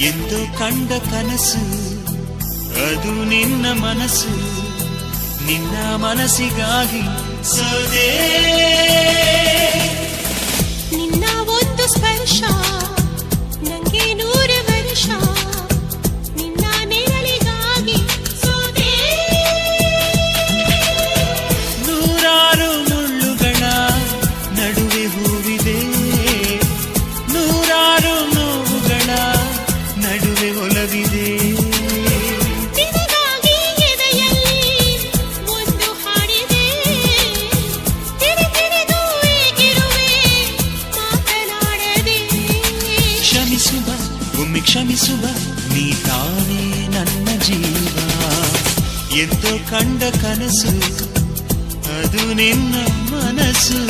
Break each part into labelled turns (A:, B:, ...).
A: ಎಂದು ಕಂಡ ಕನಸು ಅದು ನಿನ್ನ ಮನಸ್ಸು, ನಿನ್ನ ಮನಸ್ಸಿಗಾಗಿ ಸೋದೆ.
B: ನಿನ್ನ ಒಂದು ಸ್ಪರ್ಶ ನಂಗೆ 100 ವರ್ಷ, ನಿನ್ನ ನೆರಳಿಗಾಗಿ ಸೋದೆ.
A: ನೂರಾರು ಮುಳ್ಳುಗಳ ನಡುವೆ ಹೂವಿದೆ, ನೂರಾರು ನೋವುಗಳ ನಡುವೆ ಒಲವಿದೆ.
B: ನಿನಗಾಗಿ ಎದೆಯಲ್ಲಿ ಒಂದು ಹಾಡಿದೆ, ತಿರುತಿರುದು ಏಗಿರುವೆ ಮಾತನಾಡದೆ.
A: ಕ್ಷಮಿಸುವ ಒಮ್ಮೆ ಕ್ಷಮಿಸುವ, ನೀ ತಾನೇ ನನ್ನ ಜೀವ. ಎಂದೋ ಕಂಡ ಕನಸು ಅದು ನಿನ್ನ ಮನಸ್ಸು,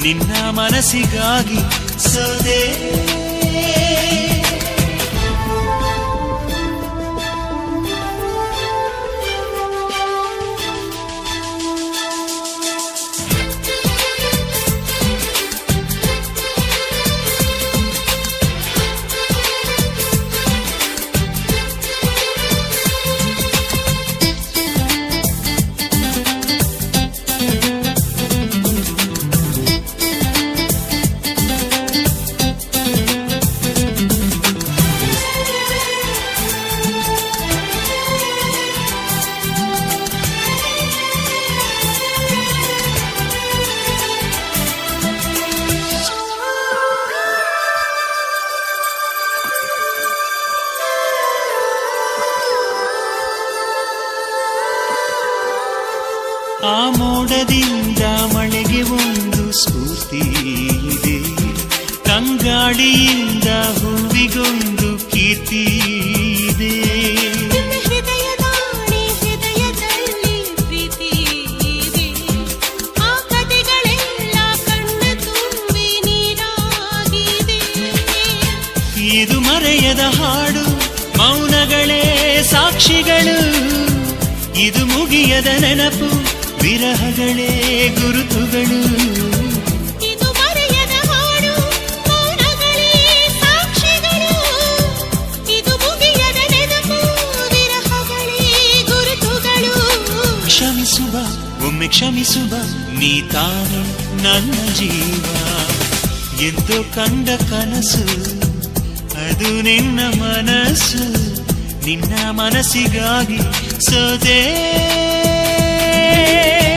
A: ನಿನ್ನ ಮನಸ್ಸಿಗಾಗಿ ಸೋದೆ. ಆ ಮೋಡದಿಂದ ಮಳೆಗೆ ಒಂದು ಸ್ಫೂರ್ತಿ ಇದೆ, ತಂಗಾಳಿಯಿಂದ ಹೂವಿಗೊಂದು ಕೀರ್ತಿ ಇದೆ.
B: ನಿನ್ನ ಹೃದಯದಾಣೆ ಹೃದಯದಲ್ಲಿ ಪ್ರೀತಿ ಇದೆ, ಆ ಕಥೆಗಳೆಲ್ಲ ಕಣ್ಣ ತುಂಬಿ ನೀರಾಗಿದೆ.
A: ಇದು ಮರೆಯದ ಹಾಡು, ಮೌನಗಳೇ ಸಾಕ್ಷಿಗಳು. ಇದು ಮುಗಿಯದ ನೆನಪು, ವಿರಹಗಳೇ ಗುರುತುಗಳು.
B: ಇದು ಮರೆಯದ ಹಾಡು, ಮೌನಗಳೇ ಸಾಕ್ಷಿಗಳು. ಇದು ಮುಗಿಯದ ನೆನಪು, ವಿರಹಗಳೇ ಗುರುತುಗಳು.
A: ಕ್ಷಮಿಸುವ ಒಮ್ಮೆ ಕ್ಷಮಿಸುವ, ನೀ ತಾನೇ ನನ್ನ ಜೀವ. ಎಂದೋ ಕಂಡ ಕನಸು ಅದು ನಿನ್ನ ಮನಸ್ಸು, ನಿನ್ನ ಮನಸ್ಸಿಗಾಗಿ ಸೋದೆ.